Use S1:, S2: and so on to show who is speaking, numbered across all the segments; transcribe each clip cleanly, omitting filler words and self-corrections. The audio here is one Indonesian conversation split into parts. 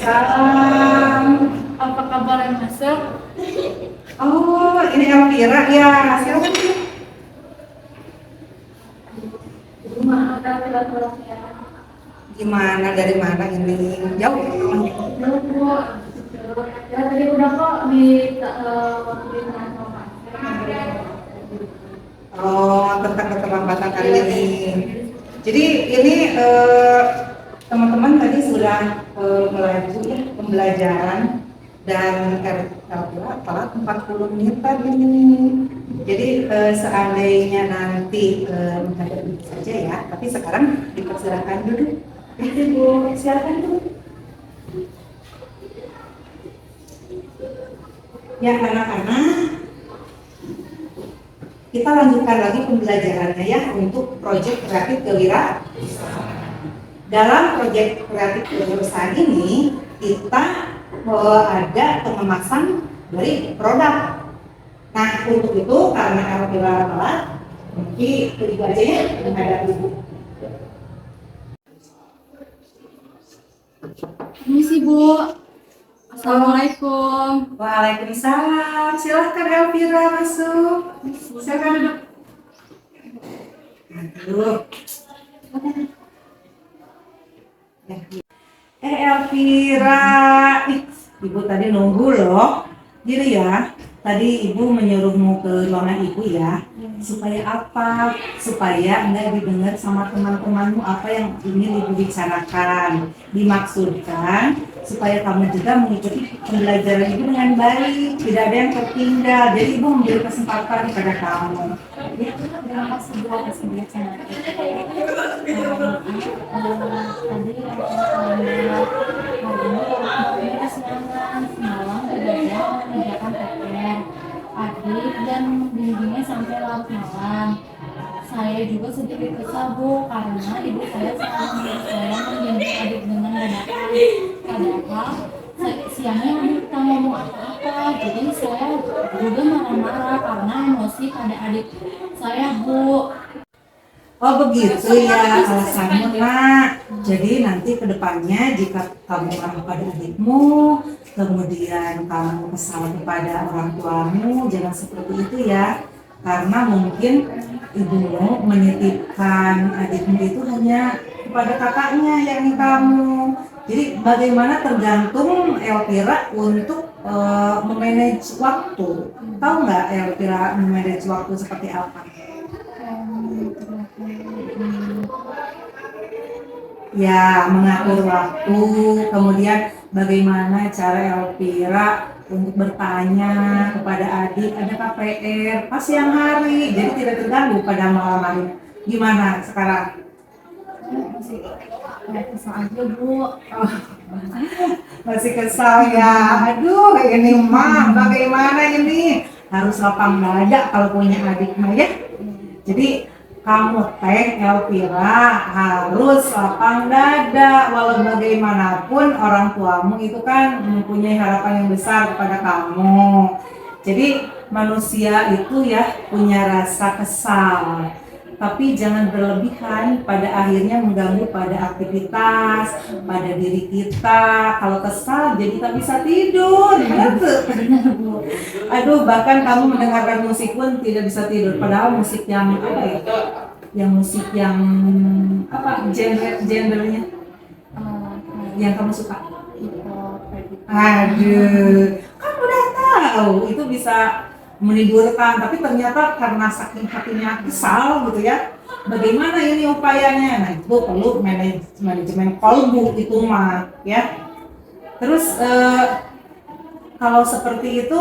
S1: Waalaikumsalam.
S2: Apa kabar yang masuk?
S1: Oh, ini Elvira ya. Silakan.
S2: Maaf, tolong ya.
S1: Gimana, dari mana ini? Jauh.
S2: Belum, Bu. Ya, tadi udah kok di waktu
S1: Oh, tentang keterlambatan kali ini. Jadi ini teman-teman tadi sudah melaju ya pembelajaran dan Elvira telat 40 menit tadi ini. Jadi seandainya nanti menghadap ini saja ya, tapi sekarang dipersilakan duduk. Bu, silakan duduk. Ya anak-anak, kita lanjutkan lagi pembelajarannya ya untuk proyek kreatif kewirausahaan. Dalam proyek kreatif kewirausahaan ini kita ada pengemasan dari produk. Nah untuk itu karena Elvira telat, nanti ibu aja ya menghadap ibu.
S2: Permisi, Bu. Assalamualaikum.
S1: Waalaikumsalam. Silahkan Elvira masuk. Silahkan duduk. Aduh. Elvira, ibu tadi nunggu loh. Jadi ya, tadi ibu menyuruhmu ke ruangan ibu ya. Supaya apa? Supaya enggak didengar sama teman-temanmu apa yang ingin ibu bicarakan. Dimaksudkan supaya kamu juga mengikuti pembelajaran ibu dengan baik, tidak ada yang tertinggal. Jadi ibu memberi kesempatan kepada kamu. Ya,
S2: Terima kasih, Bu, atas pembelajaran. Adik dan bimbingnya sampai larut malam. Saya juga sedikit kesal, Bu, karena ibu saya selalu menyuruh saya membimbing adik dengan dadakan. Padahal siangnya adik tak ngomong apa-apa, jadi saya juga marah-marah karena emosi pada adik saya, Bu.
S1: oh begitu ya alasannya nak. Jadi nanti kedepannya jika kamu marah pada adikmu, kemudian kamu kesal kepada orang tuamu, jangan seperti itu ya. Karena mungkin ibumu menitipkan adikmu itu hanya kepada kakaknya yakni kamu. Jadi bagaimana tergantung Elvira untuk memanage waktu. Tahu nggak Elvira memanage waktu seperti apa? Ya, mengatur waktu, kemudian bagaimana cara Elvira untuk bertanya kepada adik, adakah PR pas siang hari, jadi tidak terganggu pada malam hari. Gimana sekarang?
S2: Masih kesal aja, Bu.
S1: Masih kesal ya? Aduh, ini mah bagaimana ini? Harus lapang dada kalau punya adik mah ya. Jadi kamu teh Elvira harus lapang dada, walau bagaimanapun orang tuamu itu kan mempunyai harapan yang besar kepada kamu. Jadi manusia itu ya punya rasa kesal, tapi jangan berlebihan, pada akhirnya mengganggu pada aktivitas, pada diri kita. Kalau kesal jadi tak bisa tidur, aduh, bahkan kamu mendengarkan musik pun tidak bisa tidur, padahal musik yang apa ya, yang musik yang apa, genrenya yang kamu suka. Aduh, kan udah tahu itu bisa menidurkan, tapi ternyata karena saking hatinya kesal gitu ya. Bagaimana ini upayanya? Nah itu perlu manajemen kolbu itu mah ya. Terus kalau seperti itu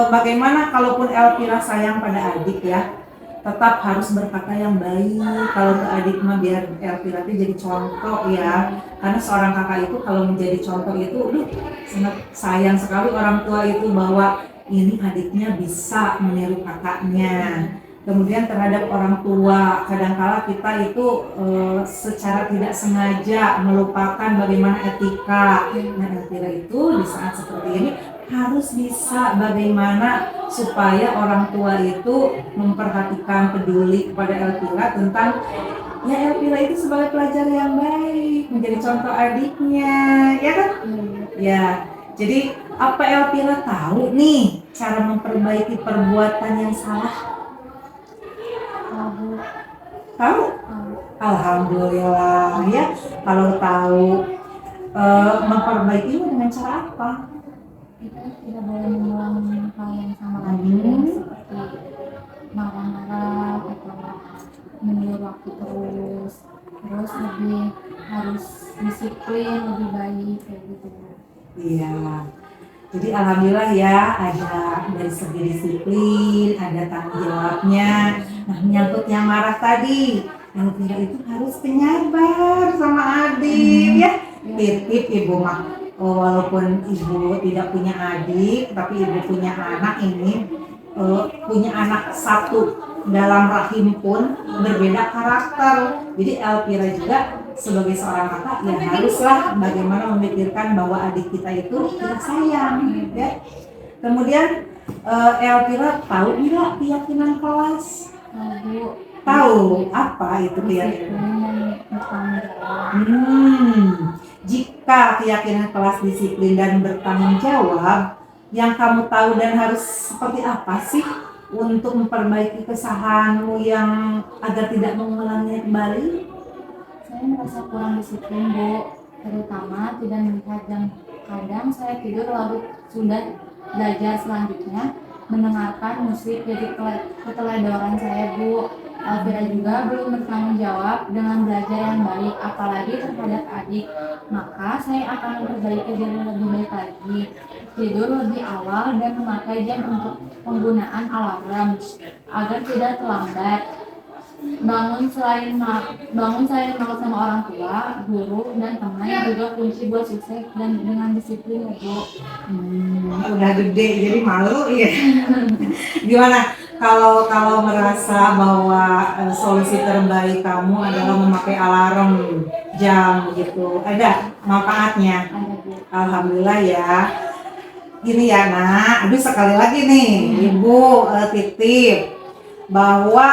S1: bagaimana kalaupun Elvira sayang pada adik ya, tetap harus berkata yang baik kalau ke adik mah, biar Elvira itu jadi contoh ya. Karena seorang kakak itu kalau menjadi contoh itu sangat sayang sekali orang tua itu, bahwa ini adiknya bisa meniru kakaknya. Kemudian terhadap orang tua, kadangkala kita itu secara tidak sengaja melupakan bagaimana etika. Nah, Elvira itu di saat seperti ini harus bisa bagaimana supaya orang tua itu memperhatikan, peduli kepada Elvira tentang ya Elvira itu sebagai pelajar yang baik, menjadi contoh adiknya, ya kan? Ya, jadi apa Elvira tahu nih cara memperbaiki perbuatan yang salah?
S2: Tahu.
S1: Tahu? Alhamdulillah ya. Kalau tahu memperbaiki dengan cara apa?
S2: Kita tidak boleh mengulangi hal yang sama lagi, seperti marah-marah atau menulur waktu terus lebih harus disiplin, lebih baik kayak gitu.
S1: Iya. Jadi alhamdulillah ya ada dari segi disiplin, ada tanggung jawabnya. Nah menyangkut yang marah tadi, Elvira itu harus penyabar sama adik ya. Titip ibu mah, walaupun ibu tidak punya adik, tapi ibu punya anak ini, punya anak satu dalam rahim pun berbeda karakter. Jadi Elvira juga sebagai seorang kakak ya haruslah bagaimana memikirkan bahwa adik kita itu kita sayang ya. Kemudian Elvira tahu nggak keyakinan kelas? Tahu apa itu keyakinan? Jika keyakinan kelas disiplin dan bertanggung jawab, yang kamu tahu dan harus seperti apa sih untuk memperbaiki kesalahanmu yang agar tidak mengulanginya kembali?
S2: Saya merasa kurang disiplin, Bu, terutama tidak melihat jam. Kadang saya tidur lalu sudah belajar selanjutnya mendengarkan musik, jadi keteledoran saya, Bu. Elvira juga belum bertanggung jawab dengan belajar yang baik, apalagi terhadap adik. Maka saya akan memperbaiki diri lebih baik lagi, tidur lebih awal dan memakai jam untuk penggunaan alarm agar tidak terlambat. Bangun selain makan sama orang tua, guru, dan teman juga kunci buat sukses dan dengan disiplin, Bu.
S1: Udah gede jadi malu ya. Gimana kalau merasa bahwa solusi terbaik kamu adalah memakai alarm jam gitu, ada manfaatnya?
S2: Ada, Bu.
S1: Alhamdulillah ya. Gini ya nak, aduh sekali lagi nih ibu titip bahwa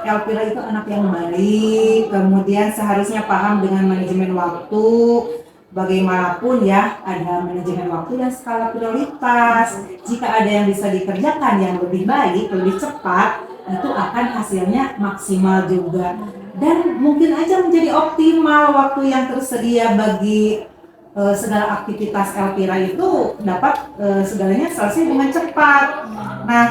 S1: Elvira itu anak yang baik, kemudian seharusnya paham dengan manajemen waktu. Bagaimanapun ya, ada manajemen waktu dan skala prioritas. Jika ada yang bisa dikerjakan yang lebih baik, lebih cepat, itu akan hasilnya maksimal juga. Dan mungkin aja menjadi optimal waktu yang tersedia bagi segala aktivitas Elvira itu dapat segalanya selesai dengan cepat. Nah,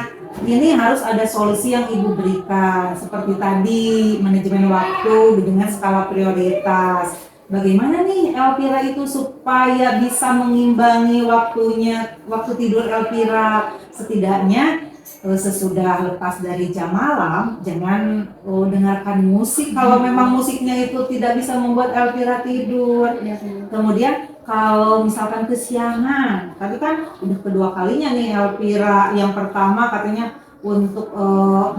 S1: ini harus ada solusi yang ibu berikan seperti tadi manajemen waktu dengan skala prioritas. Bagaimana nih Elvira itu supaya bisa mengimbangi waktu tidur Elvira? Setidaknya sesudah lepas dari jam malam jangan dengarkan musik kalau memang musiknya itu tidak bisa membuat Elvira tidur. Kemudian kalau misalkan kesiangan, tadi kan udah kedua kalinya nih Elvira, yang pertama katanya untuk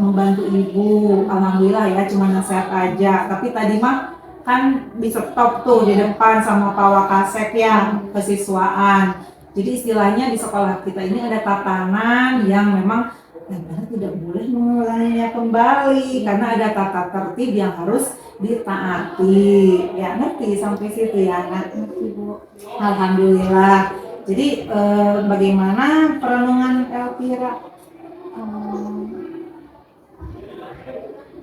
S1: membantu ibu, alhamdulillah ya cuma nasihat aja, tapi tadi mah kan di stop tuh di depan sama Pak Wakasek ya, kesiswaan. Jadi istilahnya di sekolah kita ini ada tatanan yang memang Elvira tidak boleh mengulanginya kembali karena ada tata tertib yang harus ditaati. Ya ngerti sampai situ ya nak?
S2: Ngerti, Bu.
S1: Alhamdulillah. Jadi bagaimana perenungan Elvira?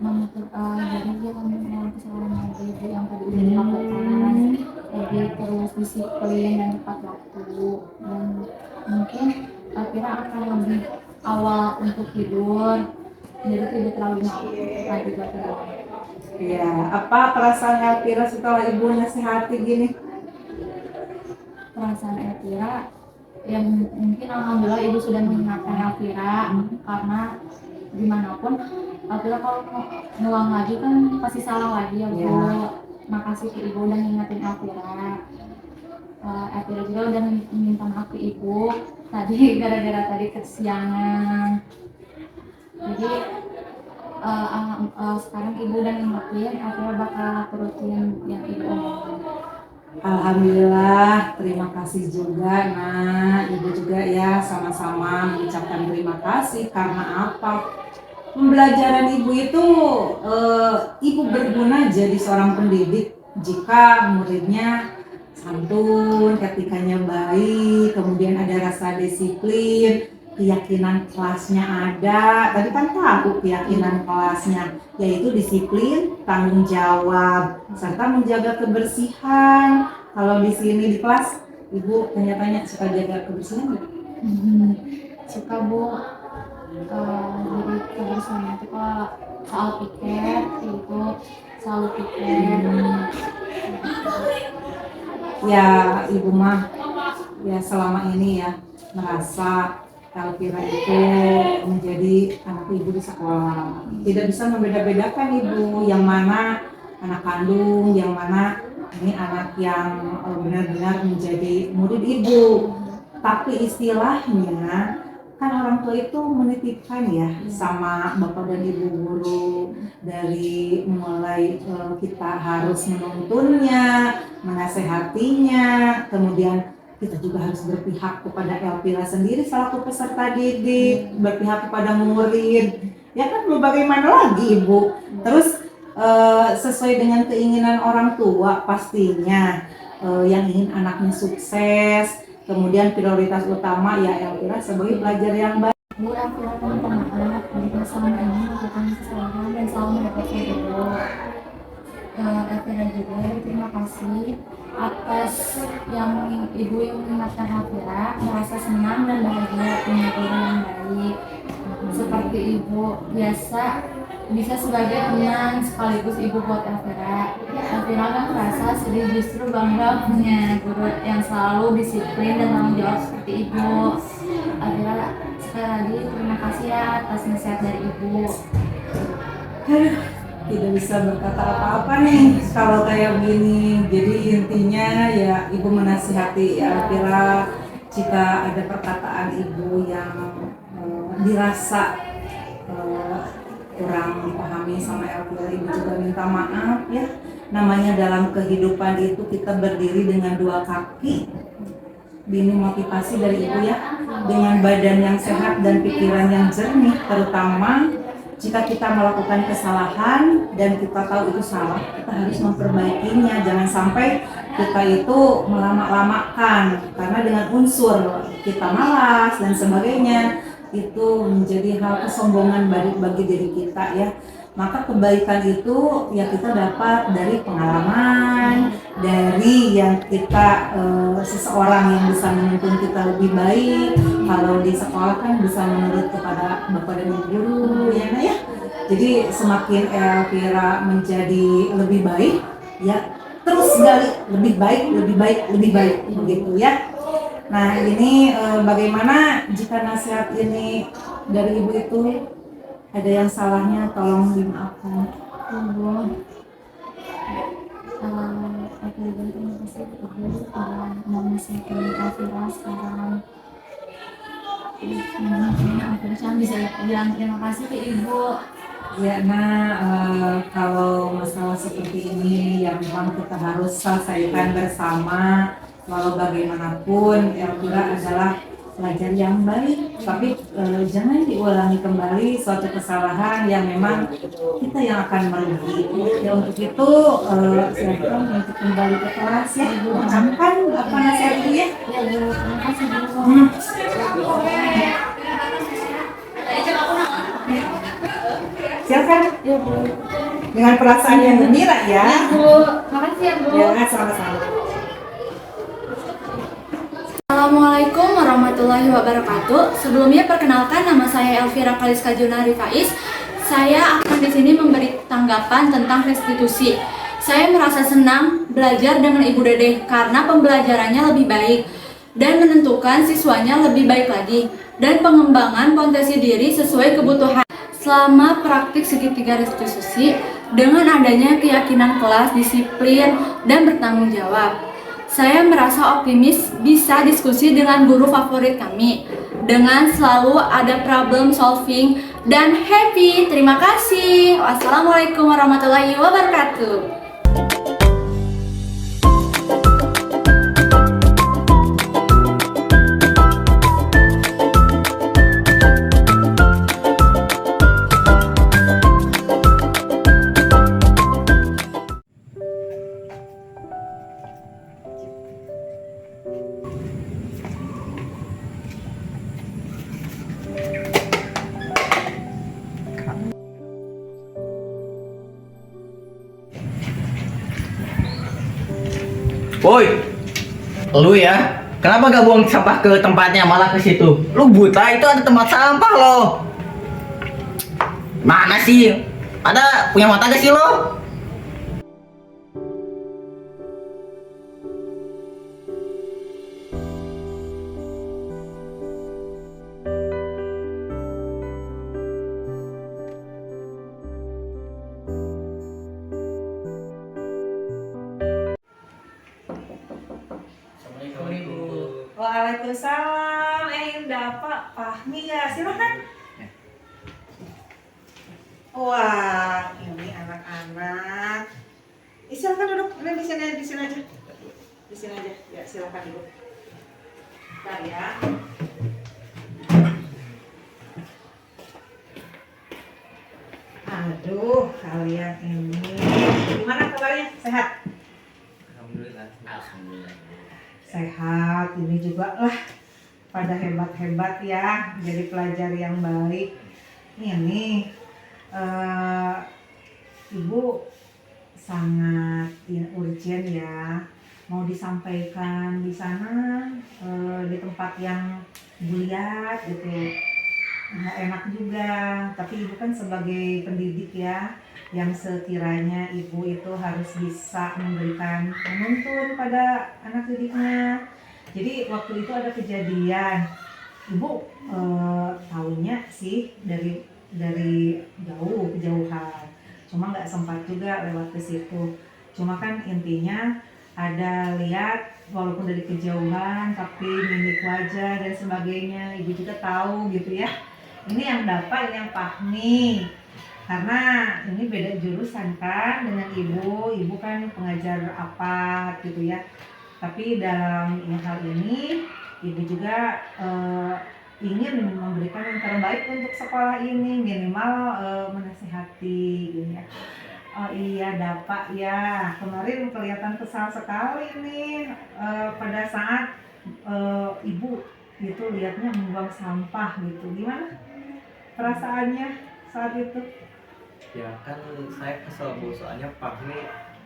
S2: Jadi dia mengulang kesalahan lagi, Bu, yang tadi udah dilakukan, lebih terus disiplin dan tepat waktu, dan mungkin Elvira akan lebih awal untuk tidur, jadi tidak terlalu malam lagi buat tidur.
S1: Ya, apa perasaan Elvira setelah ibu nasihati gini?
S2: Perasaan Elvira yang mungkin alhamdulillah ibu sudah mengingatkan Elvira, karena dimanapun Elvira kalau ngulang lagi kan pasti salah lagi ya, Bu. Makasih ke ibu udah ngingetin Elvira. Elvira juga udah minta maaf ke ibu tadi gara-gara tadi kesiangan. Jadi sekarang ibu udah ngingetin, Elvira bakal turutin yang ibu omongin.
S1: Alhamdulillah, terima kasih juga nah ibu juga ya sama-sama mengucapkan terima kasih karena apa? Pembelajaran ibu itu ibu berguna jadi seorang pendidik jika muridnya santun, etikanya baik, kemudian ada rasa disiplin, keyakinan kelasnya ada. Tadi kan tahu keyakinan kelasnya, yaitu disiplin, tanggung jawab, serta menjaga kebersihan. Kalau di sini di kelas, ibu tanya-tanya suka jaga kebersihan nggak?
S2: Suka Bu. Jadi kebersihan itu kalau soal piket itu selalu piket.
S1: Ya, ibu mah ya selama ini ya merasa Elvira itu menjadi anak ibu di sekolah. Tidak bisa membeda-bedakan ibu yang mana anak kandung, yang mana ini anak yang benar-benar menjadi murid ibu. Tapi istilahnya kan orang tua itu menitipkan ya sama bapak dan ibu guru, dari mulai kita harus menuntunnya, menasehatinya, kemudian kita juga harus berpihak kepada Elvira sendiri selaku peserta didik, berpihak kepada murid. Ya kan bagaimana lagi ibu? Terus sesuai dengan keinginan orang tua pastinya, yang ingin anaknya sukses. Kemudian prioritas utama ya Elvira sebagai pelajar yang baik.
S2: Bu, Elvira minta maaf jika selama ini melakukan kesalahan dan selalu mendapatkan ibu. Elvira juga terima kasih atas yang ibu yang mengingatkan Elvira, merasa senang dan bahagia punya guru yang baik. Seperti ibu biasa bisa sebagai teman sekaligus ibu buat Elvira. Elvira kan merasa sedih, justru bangga punya guru yang selalu disiplin dan tanggung jawab seperti ibu. Elvira sekali lagi terima kasih ya atas nasihat dari ibu.
S1: Tidak bisa berkata apa-apa nih kalau kayak gini. Jadi intinya ya ibu menasihati Elvira jika ada perkataan ibu yang dirasa kurang dipahami sama Elvira, ibu juga minta maaf ya. Namanya dalam kehidupan itu kita berdiri dengan dua kaki. Ini motivasi dari ibu ya, dengan badan yang sehat dan pikiran yang jernih, terutama jika kita melakukan kesalahan dan kita tahu itu salah, kita harus memperbaikinya. Jangan sampai kita itu melama-lamakan karena dengan unsur kita malas dan sebagainya, itu menjadi hal kesombongan bagi diri kita ya. Maka kebaikan itu ya kita dapat dari pengalaman, dari yang kita seseorang yang bisa menuntun kita lebih baik. Kalau di sekolah kan bisa menurut kepada bapak dan ibu guru ya, nah ya. Jadi semakin Elvira menjadi lebih baik ya, terus gali lebih baik begitu ya. Nah ini bagaimana jika nasihat ini dari ibu itu ada yang salahnya tolong dimaafkan.
S2: Ibu, aku juga terima kasih ibu udah menasihati Elvira sekarang. Aku bisa bilang terima kasih ke ibu.
S1: Ya, kalau masalah seperti ini yang memang kita harus selesaikan bersama. Walau bagaimanapun Elvira adalah pelajar yang baik, tapi jangan diulangi kembali suatu kesalahan yang memang kita yang akan merugi. Ya untuk itu silakan untuk kembali ke kelas ya. Ucapkan apa nasihat ibu ya?
S2: Ya Bu, terima kasih Bu.
S1: Silakan
S2: Ya Bu.
S1: dengan perasaan yang gembira ya.
S2: Bu, makasih ya Bu.
S1: Ya, sama-sama.
S2: Assalamualaikum warahmatullahi wabarakatuh. Sebelumnya perkenalkan, nama saya Elvira Kaliska Junari Faiz. Saya akan di sini memberi tanggapan tentang restitusi. Saya merasa senang belajar dengan Ibu Dede karena pembelajarannya lebih baik dan menentukan siswanya lebih baik lagi dan pengembangan potensi diri sesuai kebutuhan. Selama praktik segitiga restitusi, dengan adanya keyakinan kelas, disiplin, dan bertanggung jawab, saya merasa optimis bisa diskusi dengan guru favorit kami dengan selalu ada problem solving dan happy. Terima kasih. Wassalamualaikum warahmatullahi wabarakatuh.
S3: Woi, lu ya, kenapa gak buang sampah ke tempatnya malah ke situ? Lu buta, itu ada tempat sampah loh. Mana sih? Ada punya mata gak sih lo?
S4: Assalamualaikum Ibu.
S1: Waalaikumsalam. Indah Pak Fahmi ya, silakan. Wah, ini anak-anak. Silakan duduk. Ini di sini aja. Di sini aja. Ya, silakan duduk. Bentar ya. Aduh, kalian ini gimana kabarnya? Sehat?
S4: Alhamdulillah.
S1: Sehat. Ini juga lah pada hebat-hebat ya, jadi pelajar yang baik. Ini Ibu sangat urgent ya, mau disampaikan di sana, di tempat yang Ibu lihat gitu. Nggak enak juga, tapi Ibu kan sebagai pendidik ya, yang sekiranya Ibu itu harus bisa memberikan menuntun pada anak didiknya. Jadi waktu itu ada kejadian, Ibu tahunya sih dari kejauhan, cuma nggak sempat juga lewat ke situ. Cuma kan intinya ada lihat walaupun dari kejauhan, tapi mimik wajah dan sebagainya Ibu juga tahu gitu ya. Ini yang dapat, ini yang Fahmi, karena ini beda jurusan kan dengan Ibu kan pengajar apa gitu ya. Tapi dalam hal ini Ibu juga ingin memberikan yang terbaik untuk sekolah ini, minimal menasihati gitu ya. Oh iya dapat ya, kemarin kelihatan kesal sekali nih pada saat Ibu itu lihatnya membuang sampah gitu. Gimana perasaannya saat itu?
S4: Ya kan saya kesel Bu, soalnya Fahmi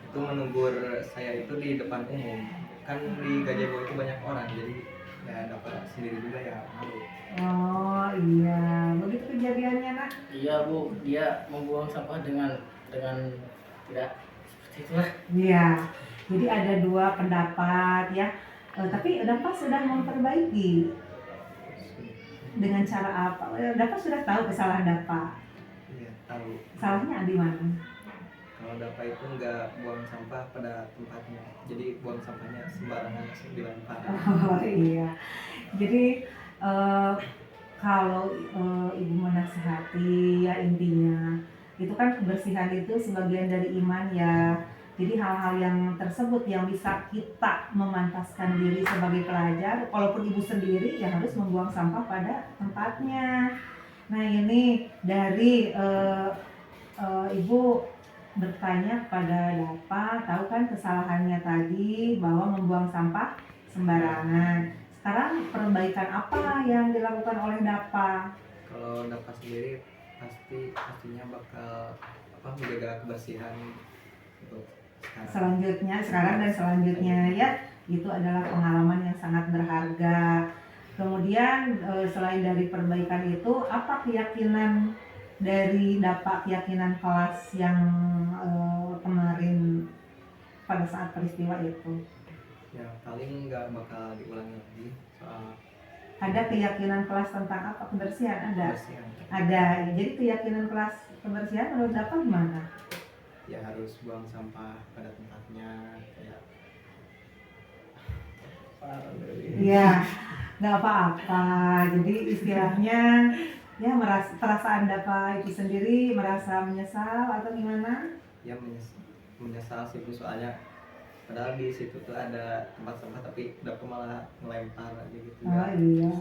S4: itu menegur saya itu di depan umum. Kan di Gajebo itu banyak orang, jadi ya dapat sendiri juga ya malu.
S1: Oh iya, begitu kejadiannya nak?
S5: Iya Bu, dia membuang sampah dengan tidak seperti itulah.
S1: Iya, jadi ada dua pendapat ya. Tapi Dapat sudah memperbaiki dengan cara apa? Dapat sudah tahu kesalahan Dapat.
S4: Iya tahu.
S1: Salahnya di mana?
S4: Kalau Dapat itu nggak buang sampah pada tempatnya, jadi buang sampahnya sembarangan langsung dilempar.
S1: Oh iya, jadi kalau Ibu menasihati ya intinya itu kan kebersihan itu sebagian dari iman ya. Jadi hal-hal yang tersebut yang bisa kita memantaskan diri sebagai pelajar, walaupun Ibu sendiri ya harus membuang sampah pada tempatnya. Nah ini dari Ibu bertanya pada Dapat, tahu kan kesalahannya tadi bahwa membuang sampah sembarangan. Sekarang perbaikan apa yang dilakukan oleh Dapat?
S4: Kalau Dapat sendiri pastinya bakal menjaga kebersihan untuk
S1: Sekarang dan selanjutnya ya, itu adalah pengalaman yang sangat berharga. Kemudian selain dari perbaikan itu, apa keyakinan dari Dapat, keyakinan kelas yang kemarin pada saat peristiwa itu?
S4: ya paling nggak bakal diulangi lagi soal
S1: Ada keyakinan kelas tentang apa? Kebersihan ada?
S4: kebersihan.
S1: Ada. Jadi keyakinan kelas kebersihan menurut Dapat gimana?
S4: Ya harus buang sampah pada tempatnya kayak
S1: Iya, nggak apa-apa. Jadi istilahnya ya perasaan Dapat itu sendiri merasa menyesal atau gimana?
S4: ya menyesal sih Bu, soalnya padahal di situ tuh ada tempat sampah tapi Dapat malah ngelempar aja gitu
S1: Oh
S4: ya.
S1: iya.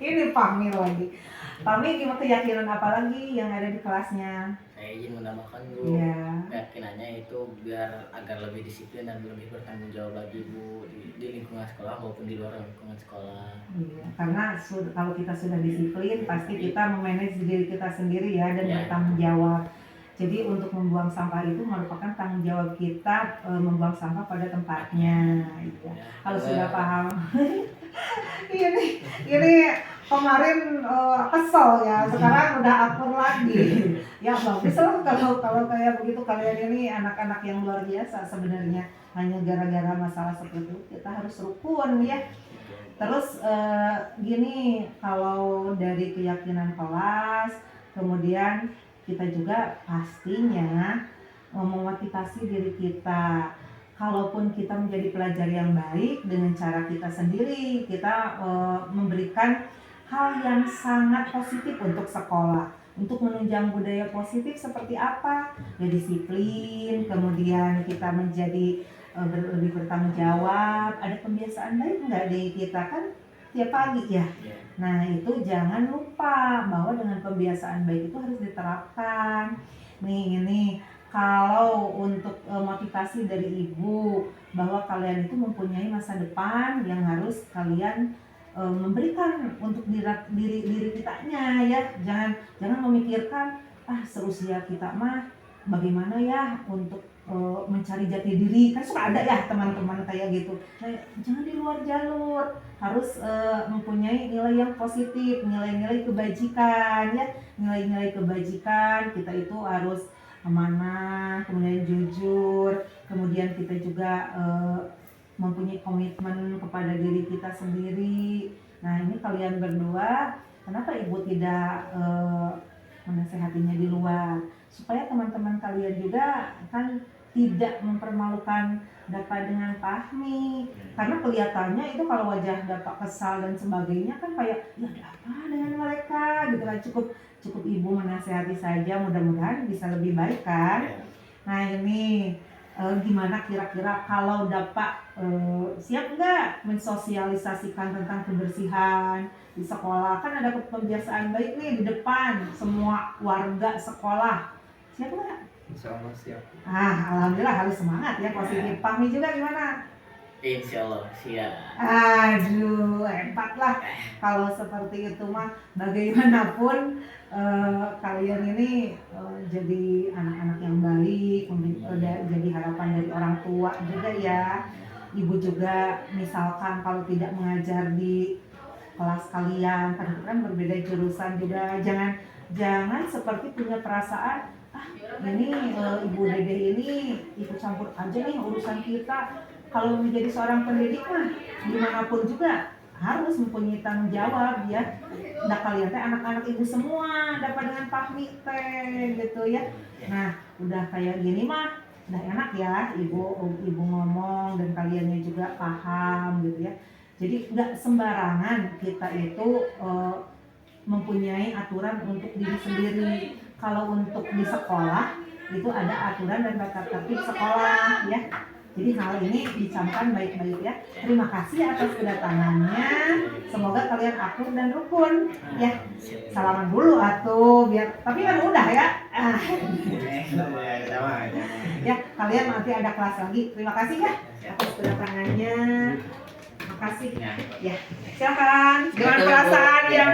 S1: Ini Fahmi lagi. Fahmi gimana, keyakinan apa lagi yang ada di kelasnya?
S5: Saya izin menambahkan Bu,
S1: Iya.
S5: keyakinannya itu biar agar lebih disiplin dan lebih bertanggung jawab lagi Bu di lingkungan sekolah maupun di luar lingkungan sekolah.
S1: Iya, karena kalau kita sudah disiplin, pasti kita memanage diri kita sendiri ya dan
S5: Iya.
S1: bertanggung jawab. Jadi untuk membuang sampah itu merupakan tanggung jawab kita, membuang sampah pada tempatnya. Gitu. Kalau sudah paham. ini kemarin kesel ya, sekarang udah akur lagi. Ya bagus lah kalau kayak begitu. Kalian ini anak-anak yang luar biasa sebenarnya. Hanya gara-gara masalah seperti itu kita harus rukun ya. Terus gini, kalau dari keyakinan kelas, kemudian kita juga pastinya memotivasi diri kita. Kalaupun kita menjadi pelajar yang baik dengan cara kita sendiri, kita memberikan hal yang sangat positif untuk sekolah. Untuk menunjang budaya positif seperti apa? Ya disiplin, kemudian kita menjadi lebih bertanggung jawab. Ada kebiasaan baik nggak di kita kan tiap pagi ya? Nah itu jangan lupa bahwa dengan kebiasaan baik itu harus diterapkan. Nih ini kalau untuk motivasi dari ibu bahwa kalian itu mempunyai masa depan yang harus kalian memberikan untuk diri kitanya ya. Jangan memikirkan seusia kita mah bagaimana ya untuk mencari jati diri, kan suka ada ya teman-teman kayak gitu. Nah, jangan di luar jalur, harus mempunyai nilai yang positif, nilai-nilai kebajikan ya, nilai-nilai kebajikan. Kita itu harus amanah, kemudian jujur, kemudian kita juga mempunyai komitmen kepada diri kita sendiri. Nah ini kalian berdua, kenapa ibu tidak menasehatinya di luar? Supaya teman-teman kalian juga kan tidak mempermalukan Dapa dengan Fahmi. Karena kelihatannya itu kalau wajah Dapa kesal dan sebagainya kan kayak ya ada apa dengan mereka gitu kan. Cukup ibu menasehati saja, mudah-mudahan bisa lebih baik kan. Nah ini gimana kira-kira kalau Dapa siap nggak mensosialisasikan tentang kebersihan di sekolah? Kan ada kebiasaan baik nih di depan semua warga sekolah. Siap nggak?
S4: Insya Allah siap.
S1: Alhamdulillah, harus semangat ya, positif. Fahmi juga gimana?
S5: Insya Allah siap.
S1: Aduh, hebat lah. Kalau seperti itu mah bagaimanapun kalian ini jadi anak-anak yang baik, jadi harapan dari orang tua juga ya. Ibu juga misalkan kalau tidak mengajar di kelas kalian, kan berbeda jurusan juga, jangan seperti punya perasaan ini ibu dede ini ikut campur aja nih urusan kita. Kalau menjadi seorang pendidik mah dimanapun juga harus mempunyai tanggung jawab ya. Nah kalian teh anak-anak ibu semua dapat dengan Fahmi teh gitu ya. Nah udah kayak gini mah udah enak ya ibu ngomong dan kaliannya juga paham gitu ya. Jadi nggak sembarangan kita itu mempunyai aturan untuk diri sendiri. Kalau untuk di sekolah itu ada aturan dan tata tertib sekolah ya. Jadi hal ini dicamkan baik-baik ya. Terima kasih atas kedatangannya. Semoga kalian akur dan rukun ya. Salaman dulu atuh biar, tapi kan udah ya. Ya kalian nanti ada kelas lagi. Terima kasih ya atas kedatangannya. Makasih ya. Silakan dengan perasaan yang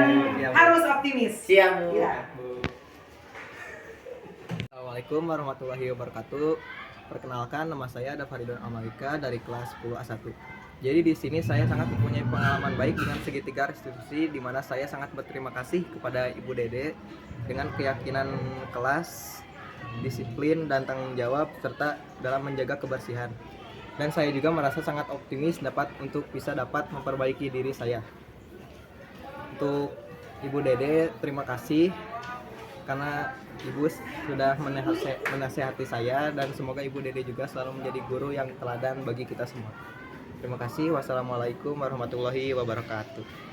S1: harus optimis.
S5: Siap Bu.
S1: Ya.
S4: Assalamualaikum warahmatullahi wabarakatuh. Perkenalkan, nama saya Dafaridon Amalika dari kelas 10 A1. Jadi di sini saya sangat mempunyai pengalaman baik dengan segitiga restitusi, di mana saya sangat berterima kasih kepada Ibu Dede dengan keyakinan kelas, disiplin dan tanggung jawab serta dalam menjaga kebersihan. Dan saya juga merasa sangat optimis untuk bisa dapat memperbaiki diri saya. Untuk Ibu Dede, terima kasih karena Ibu sudah menasehati saya, dan semoga Ibu Dede juga selalu menjadi guru yang teladan bagi kita semua. Terima kasih. Wassalamualaikum warahmatullahi wabarakatuh.